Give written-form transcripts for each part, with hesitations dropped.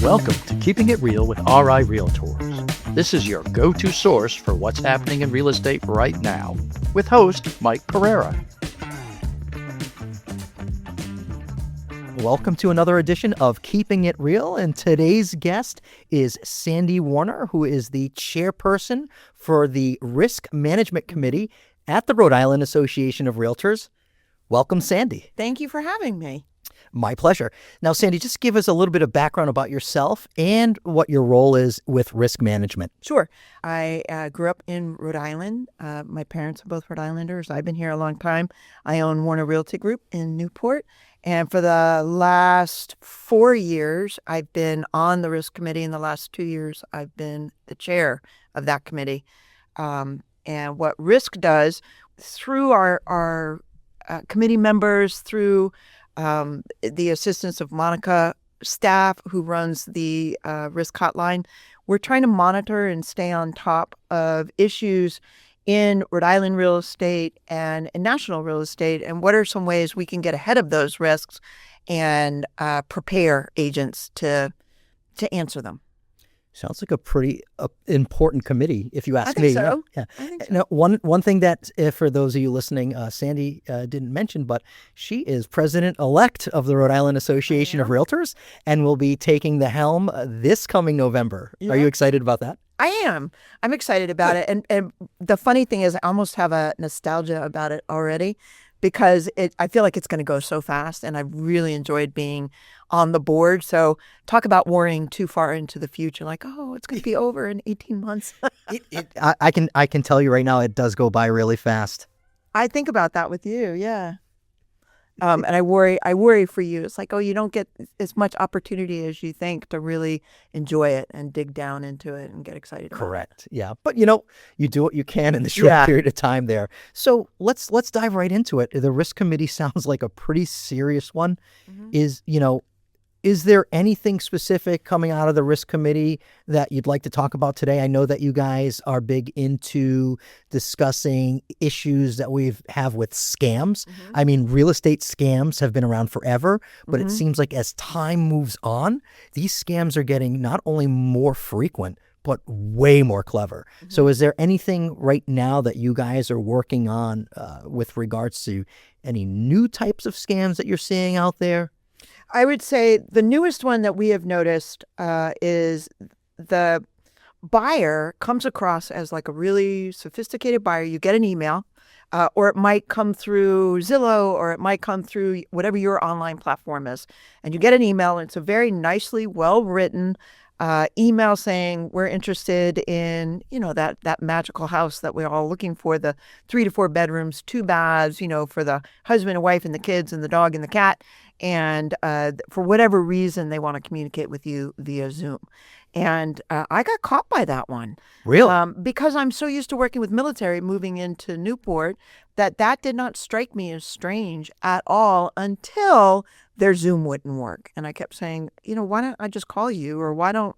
Welcome to Keeping It Real with RI Realtors. This is your go-to source for what's happening in real estate right now, with host Mike Pereira. Welcome to another edition of Keeping It Real, and today's guest is Sandi Warner, who is the chairperson for the Risk Management Committee at the Rhode Island Association of Realtors. Welcome, Sandi. Thank you for having me. My pleasure. Now, Sandi, just give us a little bit of background about yourself and what your role is with risk management. Sure. I grew up in Rhode Island. My parents are both Rhode Islanders. I've been here a long time. I own Warner Realty Group in Newport. And for the last 4 years, I've been on the risk committee. In the last 2 years, I've been the chair of that committee. And what risk does through our committee members, through the assistance of Monica staff who runs the risk hotline, we're trying to monitor and stay on top of issues in Rhode Island real estate and in national real estate, and what are some ways we can get ahead of those risks and prepare agents to answer them. Sounds like a pretty important committee, if you ask me. I think so. Yeah. I think so. Now, one thing that, for those of you listening, Sandi didn't mention, but she is President-Elect of the Rhode Island Association of Realtors and will be taking the helm this coming November. Yeah. Are you excited about that? I am. I'm excited about it. And the funny thing is I almost have a nostalgia about it already because I feel like it's going to go so fast, and I've really enjoyed being on the board. So talk about worrying too far into the future, like, oh, it's going to be over in 18 months. I can tell you right now, it does go by really fast. I think about that with you, yeah. And I worry for you. It's like, oh, you don't get as much opportunity as you think to really enjoy it and dig down into it and get excited about it. Correct. Yeah. But you do what you can in the short period of time there. So let's dive right into it. The risk committee sounds like a pretty serious one. Mm-hmm. Is there anything specific coming out of the risk committee that you'd like to talk about today? I know that you guys are big into discussing issues that we have with scams. Mm-hmm. I mean, real estate scams have been around forever, but it seems like as time moves on, these scams are getting not only more frequent, but way more clever. Mm-hmm. So is there anything right now that you guys are working on with regards to any new types of scams that you're seeing out there? I would say the newest one that we have noticed is the buyer comes across as like a really sophisticated buyer. You get an email, or it might come through Zillow, or it might come through whatever your online platform is. And you get an email, and it's a very nicely well-written email saying we're interested in, that magical house that we're all looking for, the 3 to 4 bedrooms, 2 baths, for the husband and wife and the kids and the dog and the cat. And for whatever reason, they want to communicate with you via Zoom. And I got caught by that one. Really? Because I'm so used to working with military moving into Newport that did not strike me as strange at all until their Zoom wouldn't work. And I kept saying, why don't I just call you? Or why don't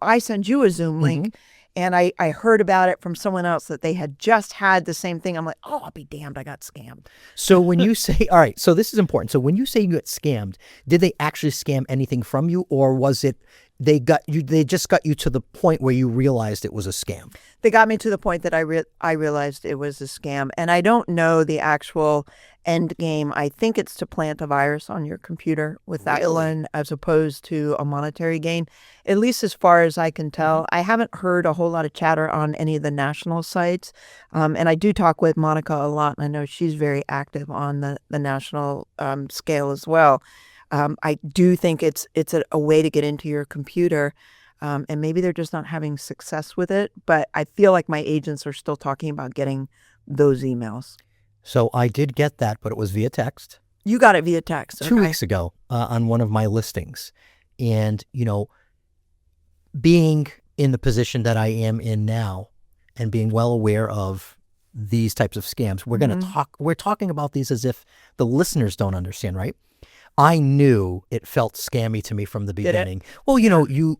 I send you a Zoom link? Mm-hmm. And I heard about it from someone else that they had just had the same thing. I'm like, oh, I'll be damned, I got scammed. So when you say, all right, so this is important. So when you say you got scammed, did they actually scam anything from you, or was it they just got you to the point where you realized it was a scam? They got me to the point that I realized it was a scam. And I don't know the actual end game. I think it's to plant a virus on your computer with that one as opposed to a monetary gain, at least as far as I can tell. Mm-hmm. I haven't heard a whole lot of chatter on any of the national sites. And I do talk with Monica a lot. And I know she's very active on the national scale as well. I do think it's a way to get into your computer, and maybe they're just not having success with it. But I feel like my agents are still talking about getting those emails. So I did get that, but it was via text. You got it via text. Okay. 2 weeks ago on one of my listings. And, being in the position that I am in now and being well aware of these types of scams, we're talking about these as if the listeners don't understand, right? I knew it felt scammy to me from the beginning. Well,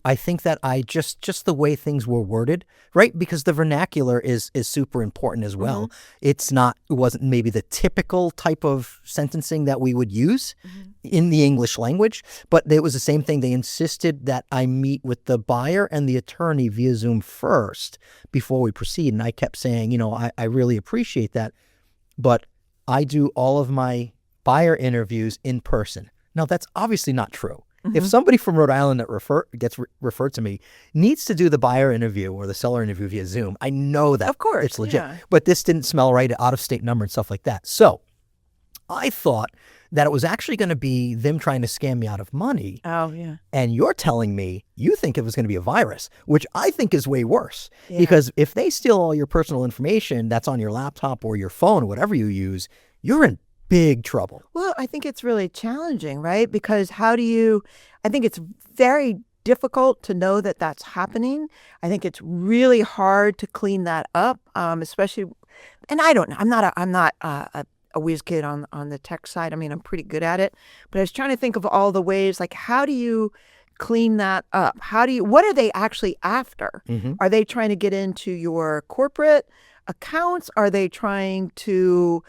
I think that I just the way things were worded, right? Because the vernacular is super important as well. It wasn't maybe the typical type of sentencing that we would use in the English language, but it was the same thing. They insisted that I meet with the buyer and the attorney via Zoom first before we proceed. And I kept saying, I really appreciate that, but I do all of my buyer interviews in person. Now, that's obviously not true. If somebody from Rhode Island that gets referred to me needs to do the buyer interview or the seller interview via Zoom, I know that of course, it's legit. But this didn't smell right, out-of-state number and stuff like that. So I thought that it was actually going to be them trying to scam me out of money. Oh, yeah. And you're telling me you think it was going to be a virus, which I think is way worse. Because if they steal all your personal information that's on your laptop or your phone or whatever you use, you're in big trouble. Well, I think it's really challenging, right? Because I think it's very difficult to know that that's happening. I think it's really hard to clean that up, especially, and I don't know, I'm not a whiz kid on the tech side. I mean, I'm pretty good at it, but I was trying to think of all the ways, like, how do you clean that up? What are they actually after? Are they trying to get into your corporate accounts? Are they trying to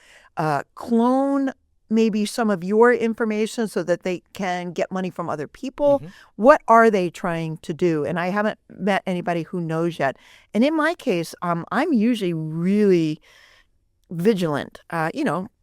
clone maybe some of your information so that they can get money from other people? What are they trying to do? And I haven't met anybody who knows yet. And in my case, I'm usually really vigilant,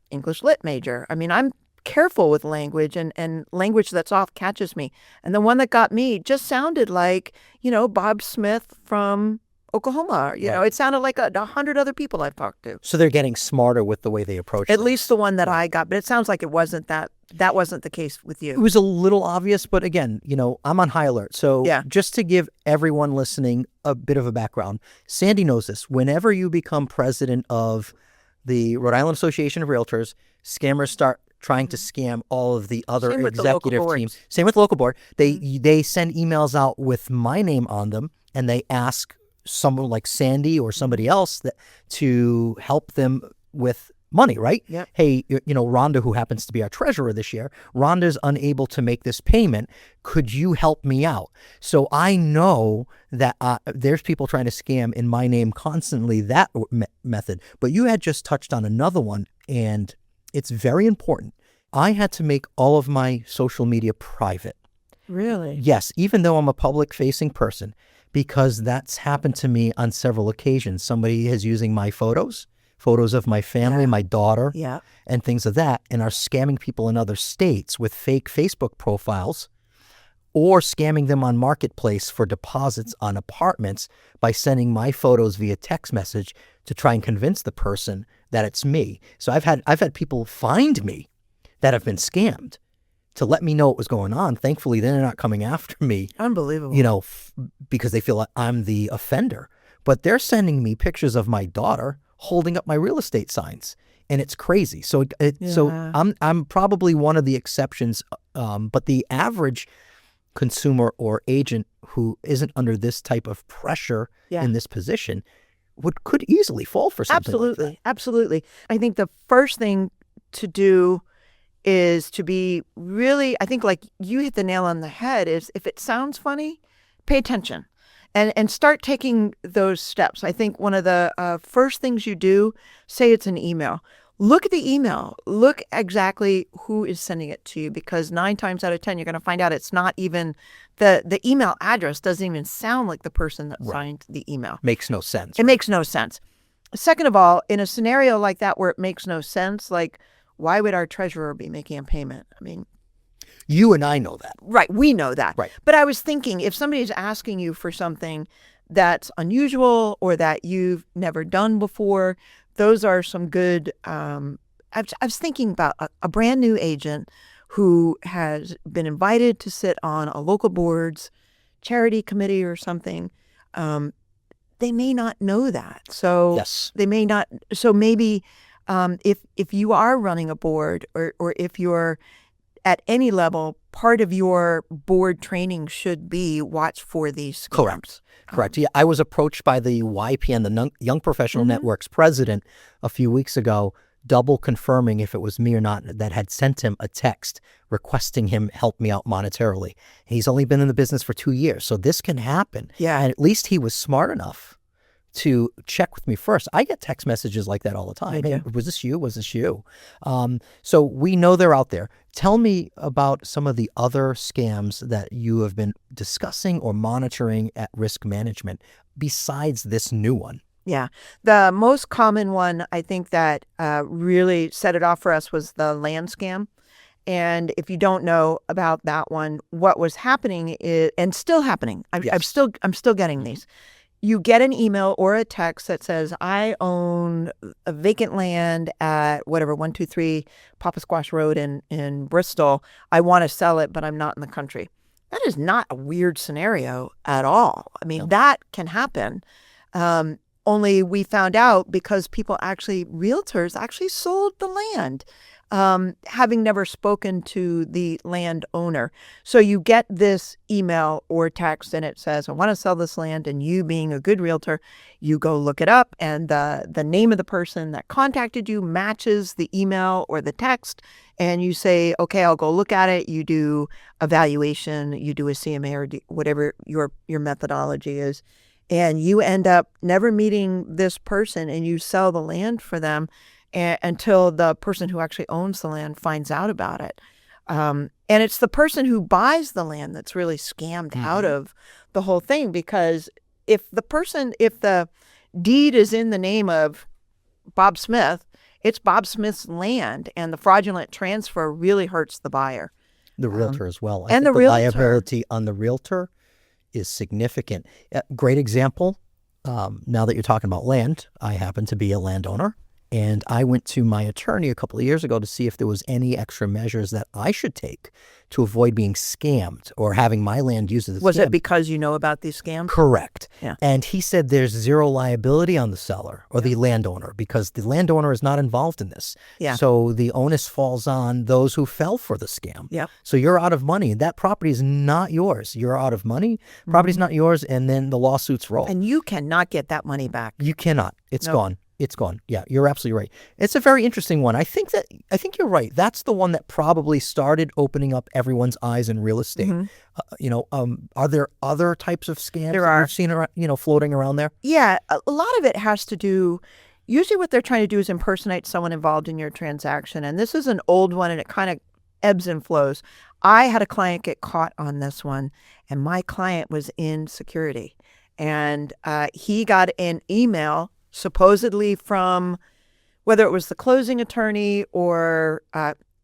English lit major. I mean, I'm careful with language, and language that's off catches me. And the one that got me just sounded like, Bob Smith from Oklahoma. It sounded like 100 other people I've talked to. So they're getting smarter with the way they approach At things. least the one that I got. But it sounds like it wasn't that wasn't the case with you. It was a little obvious, but again, I'm on high alert. So just to give everyone listening a bit of a background, Sandi knows this. Whenever you become president of the Rhode Island Association of Realtors, scammers start trying to scam all of the other executive teams. Same with the local board. They send emails out with my name on them, and they ask someone like Sandi or somebody else to help them with money, right? Yep. Hey, Rhonda, who happens to be our treasurer this year, Rhonda's unable to make this payment. Could you help me out? So I know that there's people trying to scam in my name constantly, that method. But you had just touched on another one, and it's very important. I had to make all of my social media private. Really? Yes, even though I'm a public-facing person, because that's happened to me on several occasions. Somebody is using my photos of my family, my daughter, and things of that, and are scamming people in other states with fake Facebook profiles, or scamming them on Marketplace for deposits on apartments by sending my photos via text message to try and convince the person that it's me. So I've had people find me that have been scammed to let me know what was going on. Thankfully, they're not coming after me. Unbelievable. Because they feel like I'm the offender. But they're sending me pictures of my daughter holding up my real estate signs, and it's crazy. So I'm probably one of the exceptions. But the average consumer or agent who isn't under this type of pressure in this position could easily fall for something like that. Absolutely. I think the first thing to do is to be really, I think, like you hit the nail on the head, is if it sounds funny, pay attention and start taking those steps. I think one of the first things you do, say it's an email. Look at the email. Look exactly who is sending it to you, because 9 times out of 10, you're going to find out it's not even, the email address doesn't even sound like the person that signed the email. Makes no sense. It makes no sense. Second of all, in a scenario like that where it makes no sense, like, why would our treasurer be making a payment? I mean, you and I know that. Right. We know that. Right. But I was thinking, if somebody's asking you for something that's unusual or that you've never done before, those are some good, I was thinking about a brand new agent who has been invited to sit on a local board's charity committee or something. They may not know that. So they may not. So maybe if you are running a board, or if you're at any level, part of your board training should be watch for these scams. Correct. Yeah, I was approached by the YPN, the Young Professional Network's president, a few weeks ago double confirming if it was me or not that had sent him a text requesting him help me out monetarily. He's only been in the business for 2 years, so this can happen. Yeah. And at least he was smart enough to check with me first. I get text messages like that all the time. Hey, was this you? Was this you? So we know they're out there. Tell me about some of the other scams that you have been discussing or monitoring at Risk Management besides this new one. Yeah. The most common one, I think, that really set it off for us was the land scam. And if you don't know about that one, what was happening is, and still happening, I'm still getting these. You get an email or a text that says, I own a vacant land at whatever, 123 Papa Squash Road in Bristol. I want to sell it, but I'm not in the country. That is not a weird scenario at all. I mean, that can happen. Only we found out because realtors actually sold the land, having never spoken to the landowner. So you get this email or text and it says, I want to sell this land. And you, being a good realtor, you go look it up, and the name of the person that contacted you matches the email or the text. And you say, okay, I'll go look at it. You do a valuation, you do a CMA or whatever your methodology is. And you end up never meeting this person, and you sell the land for them until the person who actually owns the land finds out about it. And it's the person who buys the land that's really scammed out of the whole thing, because if the deed is in the name of Bob Smith, it's Bob Smith's land, and the fraudulent transfer really hurts the buyer. The realtor as well. And the realtor. Liability on the realtor is significant. Great example. Now that you're talking about land, I happen to be a landowner, and I went to my attorney a couple of years ago to see if there was any extra measures that I should take to avoid being scammed or having my land used as a scam. Was it because you know about these scams? Correct. Yeah. And he said there's zero liability on the seller or the landowner, because the landowner is not involved in this. Yeah. So the onus falls on those who fell for the scam. Yeah. So you're out of money. That property is not yours. You're out of money. Property's not yours, and then the lawsuits roll. And you cannot get that money back. You cannot. It's gone. It's gone. Yeah, you're absolutely right. It's a very interesting one. I think you're right. That's the one that probably started opening up everyone's eyes in real estate. Are there other types of scams that you've seen around, floating around there? Yeah, a lot of it has to do. Usually, what they're trying to do is impersonate someone involved in your transaction, and this is an old one, and it kind of ebbs and flows. I had a client get caught on this one, and my client was in security, and he got an email supposedly from whether it was the closing attorney or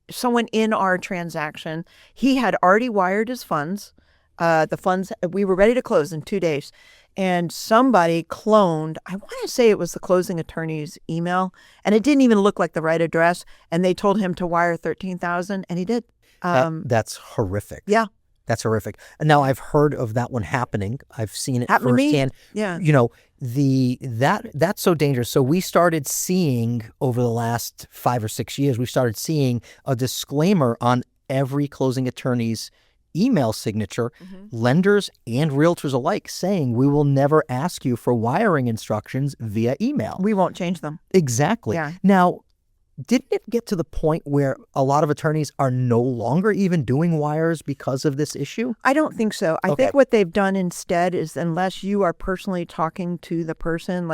someone in our transaction. He had already wired his funds. The funds, we were ready to close in 2 days. And somebody cloned, I want to say it was the closing attorney's email, and it didn't even look like the right address. And they told him to wire $13,000, and he did. That's horrific. Yeah. That's horrific. And now I've heard of that one happening. I've seen it Happened firsthand. To me. Yeah. That's so dangerous. So we started seeing over the last 5 or 6 years, we started seeing a disclaimer on every closing attorney's email signature, lenders and realtors alike, saying we will never ask you for wiring instructions via email. We won't change them. Exactly. Yeah. Now, didn't it get to the point where a lot of attorneys are no longer even doing wires because of this issue? I don't think so. I think what they've done instead is, unless you are personally talking to the person,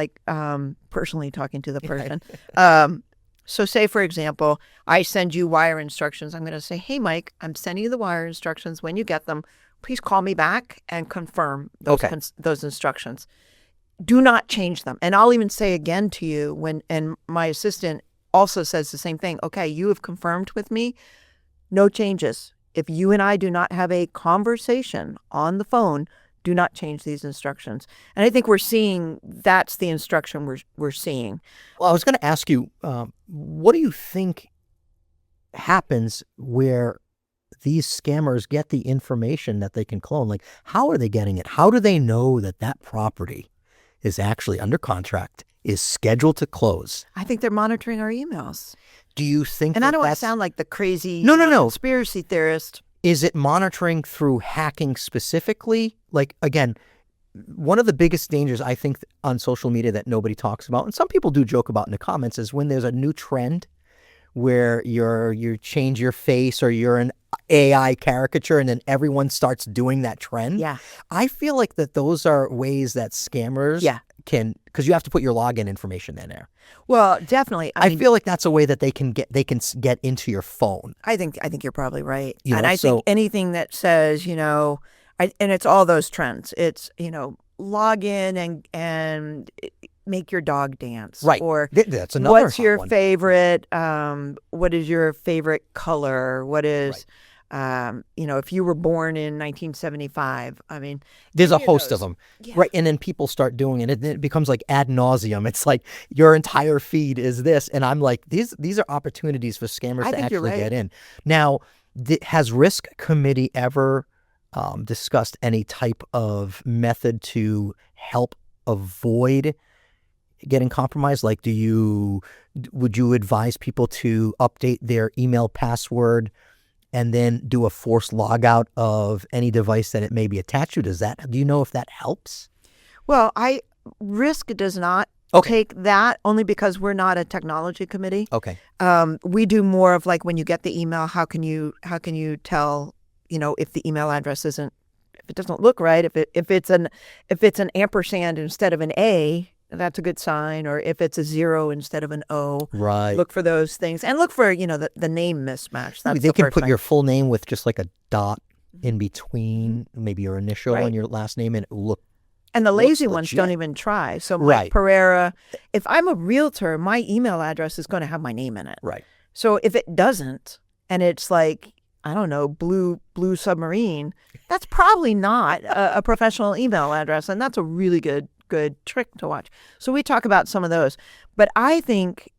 so say, for example, I send you wire instructions. I'm going to say, hey, Mike, I'm sending you the wire instructions. When you get them, please call me back and confirm those instructions. Do not change them. And I'll even say again to you and my assistant also says the same thing. Okay, you have confirmed with me, no changes. If you and I do not have a conversation on the phone, do not change these instructions. And I think we're seeing that's the instruction we're seeing. Well, I was going to ask you, what do you think happens where these scammers get the information that they can clone? Like, how are they getting it? How do they know that that property is actually under contract, is scheduled to close? I think they're monitoring our emails. Do you think And I don't want to sound like the crazy No. conspiracy theorist. Is it monitoring through hacking specifically? Like, again, one of the biggest dangers I think on social media that nobody talks about, and some people do joke about in the comments, is when there's a new trend where you change your face or you're an AI caricature and then everyone starts doing that trend. Yeah. I feel like that those are ways that scammers can, because you have to put your login information in there. Well, definitely. I mean, feel like that's a way that they can get into your phone. I think you're probably right. You know, and I so- think anything that says, and it's all those trends. It's, log in and make your dog dance. Right. Or That's another what's hot your one. favorite, what is your favorite color? What is, if you were born in 1975, I mean. There's a any host those. of them. Yeah. Right. And then people start doing it. It becomes like ad nauseum. It's like your entire feed is this. And I'm like, these are opportunities for scammers I to think you're actually right. get in. Now, has Risk Committee ever discussed any type of method to help avoid getting compromised? Like, would you advise people to update their email password and then do a forced logout of any device that it may be attached to? Do you know if that helps? Well, Risk does not take that, only because we're not a technology committee. Okay. We do more of like when you get the email, how can you tell, if the email address if it doesn't look right, if it's an ampersand instead of an A, that's a good sign. Or if it's a 0 instead of an O, Right. look for those things, and look for the name mismatch. That's They the can first put thing. your full name with just like a dot in between, maybe your initial Right. and your last name, and it will look. And the lazy looks ones legit. don't even try. So Mike Right. Pereira, if I'm a realtor, my email address is going to have my name in it. Right. So if it doesn't, and it's like, I don't know, blue submarine, that's probably not a professional email address. And that's a really good trick to watch. So we talk about some of those. But I think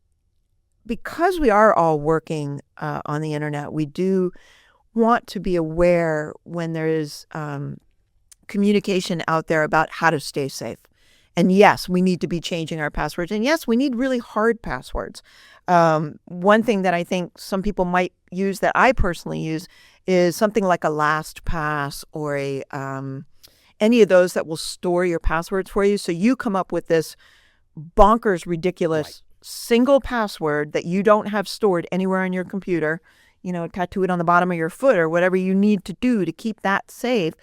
because we are all working on the internet, we do want to be aware when there is communication out there about how to stay safe. And yes, we need to be changing our passwords. And yes, we need really hard passwords. One thing that I think some people might use that I personally use is something like a LastPass or any of those that will store your passwords for you. So you come up with this bonkers, ridiculous single password that you don't have stored anywhere on your computer, tattoo it on the bottom of your foot or whatever you need to do to keep that safe.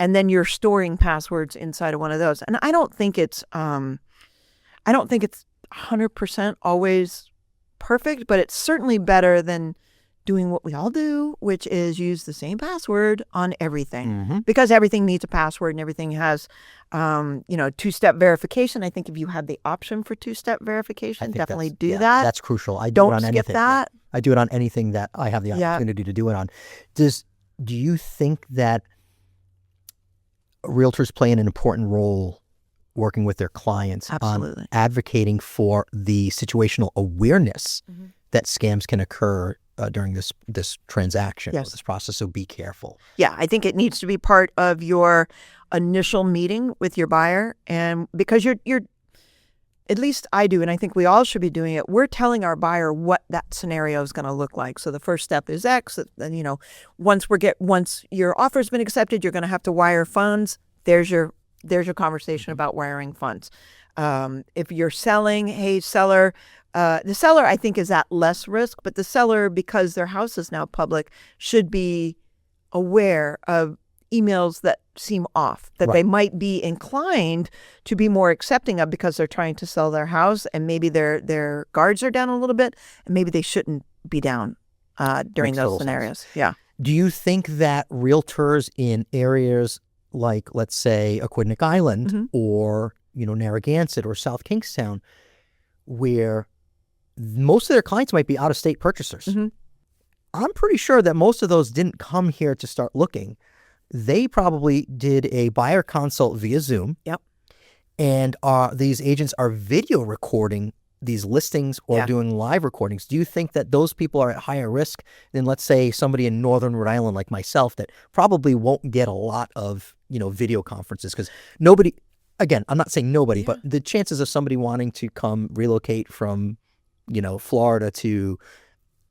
And then you're storing passwords inside of one of those. And I don't think it's 100% always perfect, but it's certainly better than doing what we all do, which is use the same password on everything. Mm-hmm. Because everything needs a password and everything has, two-step verification. I think if you have the option for two-step verification, definitely do that. That's crucial. I do Don't it on skip anything. that. Yeah. I do it on anything that I have the opportunity to do it on. Do you think that realtors play an important role working with their clients Absolutely. on advocating for the situational awareness that scams can occur during this transaction or this process? So be careful. Yeah, I think it needs to be part of your initial meeting with your buyer. And because you're at least I do, and I think we all should be doing it, we're telling our buyer what that scenario is going to look like. So the first step is X. Then, once your offer's been accepted, you're going to have to wire funds. There's your conversation about wiring funds. If you're selling, hey, seller, the seller, I think, is at less risk, but the seller, because their house is now public, should be aware of emails that seem off, that they might be inclined to be more accepting of because they're trying to sell their house, and maybe their guards are down a little bit, and maybe they shouldn't be down during those scenarios. Yeah. Do you think that realtors in areas like, let's say, Aquidneck Island or, Narragansett or South Kingstown, where most of their clients might be out-of-state purchasers, I'm pretty sure that most of those didn't come here to start looking. They probably did a buyer consult via Zoom. Yep. And these agents are video recording these listings or doing live recordings. Do you think that those people are at higher risk than, let's say, somebody in Northern Rhode Island like myself that probably won't get a lot of, video conferences? Because nobody, again, I'm not saying nobody, but the chances of somebody wanting to come relocate from, Florida to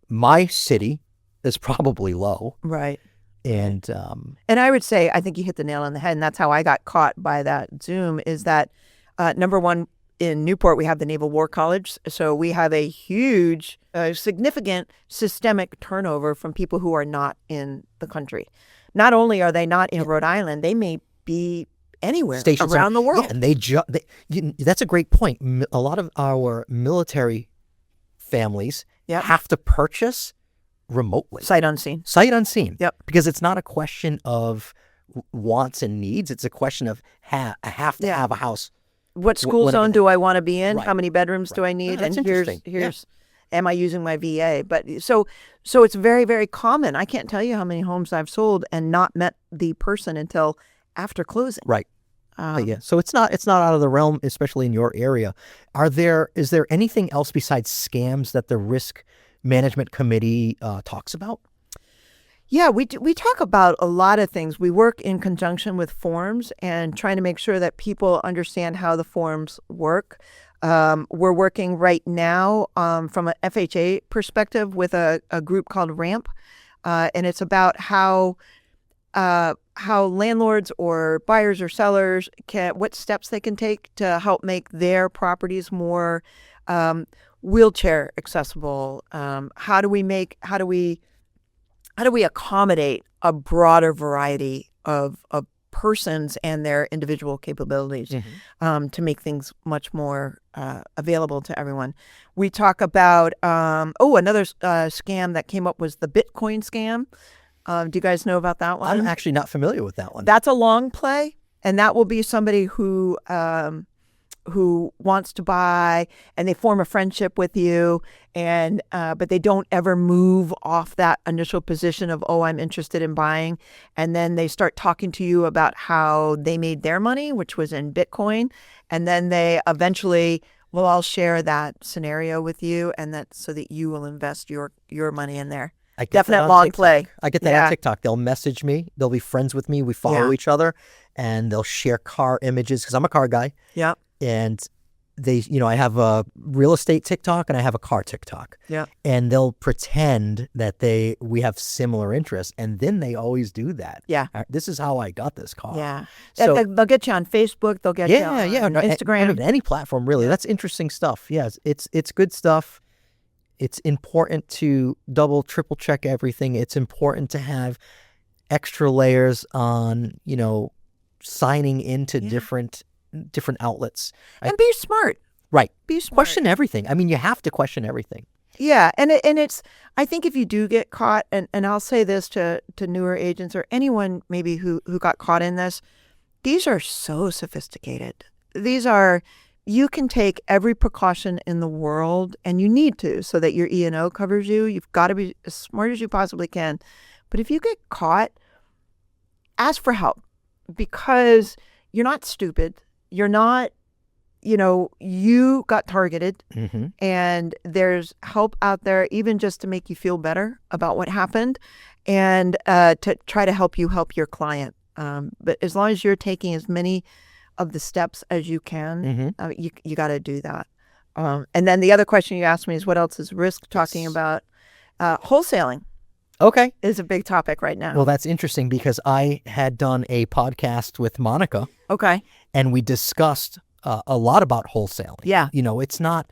my city is probably low. Right. And I would say, I think you hit the nail on the head, and that's how I got caught by that Zoom, is that, number one, in Newport, we have the Naval War College. So we have a huge, significant systemic turnover from people who are not in the country. Not only are they not in Rhode Island, they may be anywhere Stations around the world. Yeah, and that's a great point. A lot of our military families have to purchase remotely. Sight unseen. Sight unseen. Yep. Because it's not a question of wants and needs. It's a question of I have to have a house. What school zone do I want to be in? Right. How many bedrooms do I need? That's and interesting. am I using my VA? But so it's very, very common. I can't tell you how many homes I've sold and not met the person until after closing. Right. So it's not out of the realm, especially in your area. Is there anything else besides scams that the risk management committee talks about? Yeah, we talk about a lot of things. We work in conjunction with forms and trying to make sure that people understand how the forms work. We're working right now from an FHA perspective with a group called RAMP, and it's about how landlords or buyers or sellers what steps they can take to help make their properties more wheelchair accessible. How do we accommodate a broader variety of persons and their individual capabilities to make things much more available to everyone? We talk about, another scam that came up was the Bitcoin scam. Do you guys know about that one? I'm actually not familiar with that one. That's a long play, and that will be somebody who wants to buy, and they form a friendship with you, and but they don't ever move off that initial position of, I'm interested in buying, and then they start talking to you about how they made their money, which was in Bitcoin, and then they eventually I'll share that scenario with you, and that so that you will invest your money in there. Definite long play. I get that on TikTok. They'll message me. They'll be friends with me. We follow each other, and they'll share car images because I'm a car guy. Yeah. And they, I have a real estate TikTok and I have a car TikTok. Yeah. And they'll pretend that we have similar interests, and then they always do that. Yeah. This is how I got this car. Yeah. So they'll get you on Facebook. They'll get you on Instagram. Any platform really. That's interesting stuff. Yes, it's good stuff. It's important to double, triple check everything. It's important to have extra layers on, signing into different outlets. And be smart. Right. Be smart. Question everything. I mean, you have to question everything. Yeah. And it's, I think if you do get caught, and I'll say this to newer agents or anyone maybe who got caught in this, these are so sophisticated. You can take every precaution in the world, and you need to, so that your E&O covers you. You've got to be as smart as you possibly can. But if you get caught, ask for help, because you're not stupid. You're not, you got targeted, and there's help out there, even just to make you feel better about what happened, and to try to help your client. But as long as you're taking as many of the steps as you can, you got to do that. And then the other question you asked me is, what else is risk? Talking about wholesaling. Okay. Is a big topic right now. Well, that's interesting because I had done a podcast with Monica. Okay. And we discussed a lot about wholesaling. Yeah. It's not,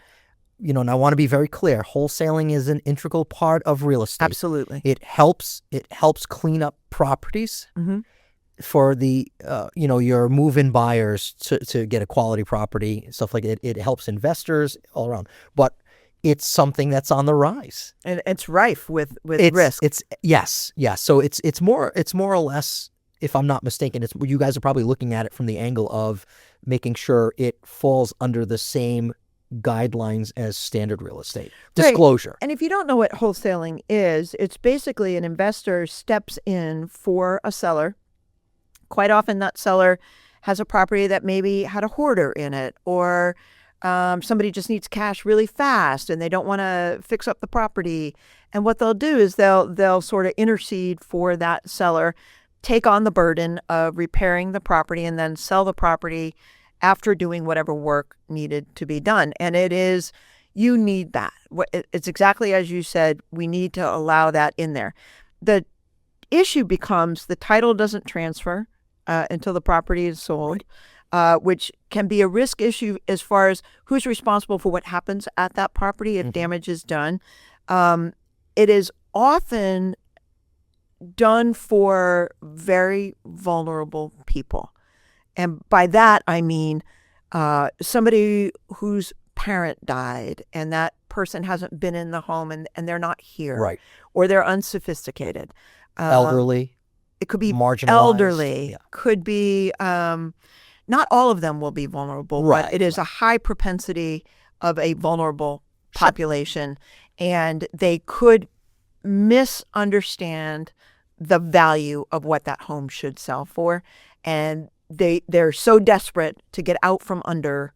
and I want to be very clear, wholesaling is an integral part of real estate. Absolutely. It helps clean up properties for the, your move-in buyers to get a quality property, stuff like that. It helps investors all around. But it's something that's on the rise, and it's rife with risk. Yes. So it's more or less, if I'm not mistaken, you guys are probably looking at it from the angle of making sure it falls under the same guidelines as standard real estate disclosure. Right. And if you don't know what wholesaling is, it's basically an investor steps in for a seller. Quite often, that seller has a property that maybe had a hoarder in it, or somebody just needs cash really fast and they don't want to fix up the property. And what they'll do is they'll sort of intercede for that seller, take on the burden of repairing the property, and then sell the property after doing whatever work needed to be done. And you need that. It's exactly as you said, we need to allow that in there. The issue becomes the title doesn't transfer until the property is sold. which can be a risk issue as far as who's responsible for what happens at that property if damage is done. It is often done for very vulnerable people. And by that, I mean somebody whose parent died and that person hasn't been in the home and they're not here. Right. Or they're unsophisticated. Elderly. It could be marginalized. elderly. Yeah. Could be, not all of them will be vulnerable, Right, but it is a high propensity of a vulnerable population. And they could misunderstand the value of what that home should sell for. And they're so desperate to get out from under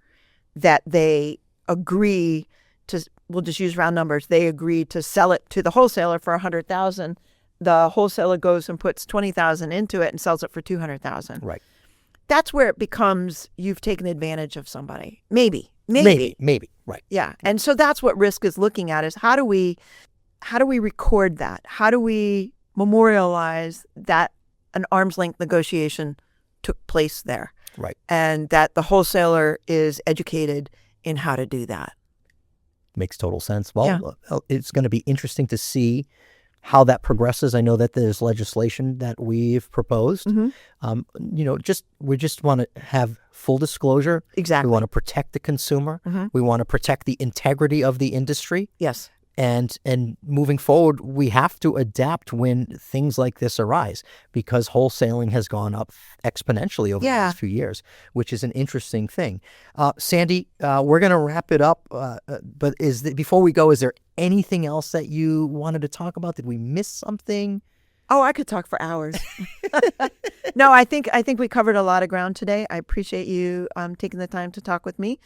that they agree to, we'll just use round numbers, they agree to sell it to the wholesaler for $100,000. The wholesaler goes and puts $20,000 into it and sells it for $200,000. Right. That's where it becomes you've taken advantage of somebody. Maybe. Right. Yeah. And so that's what risk is looking at is how do we record that? How do we memorialize that an arm's length negotiation took place there? Right. And that the wholesaler is educated in how to do that. Makes total sense. Well, it's going to be interesting to see how that progresses. I know that there's legislation that we've proposed. We just want to have full disclosure. Exactly. We want to protect the consumer. We want to protect the integrity of the industry. Yes. And moving forward, we have to adapt when things like this arise because wholesaling has gone up exponentially over the last few years, which is an interesting thing. Sandi, we're going to wrap it up. But before we go, is there anything else that you wanted to talk about? Did we miss something? Oh, I could talk for hours. No, I think we covered a lot of ground today. I appreciate you taking the time to talk with me.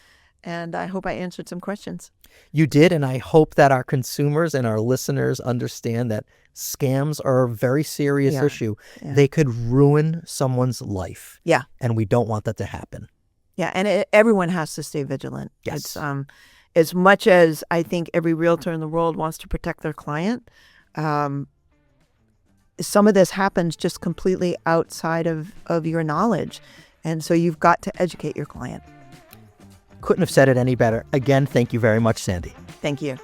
And I hope I answered some questions. You did, and I hope that our consumers and our listeners understand that scams are a very serious issue. Yeah. They could ruin someone's life. Yeah. And we don't want that to happen. Yeah, and everyone has to stay vigilant. Yes. It's, as much as I think every realtor in the world wants to protect their client, some of this happens just completely outside of your knowledge. And so you've got to educate your client. Couldn't have said it any better. Again, thank you very much, Sandi. Thank you.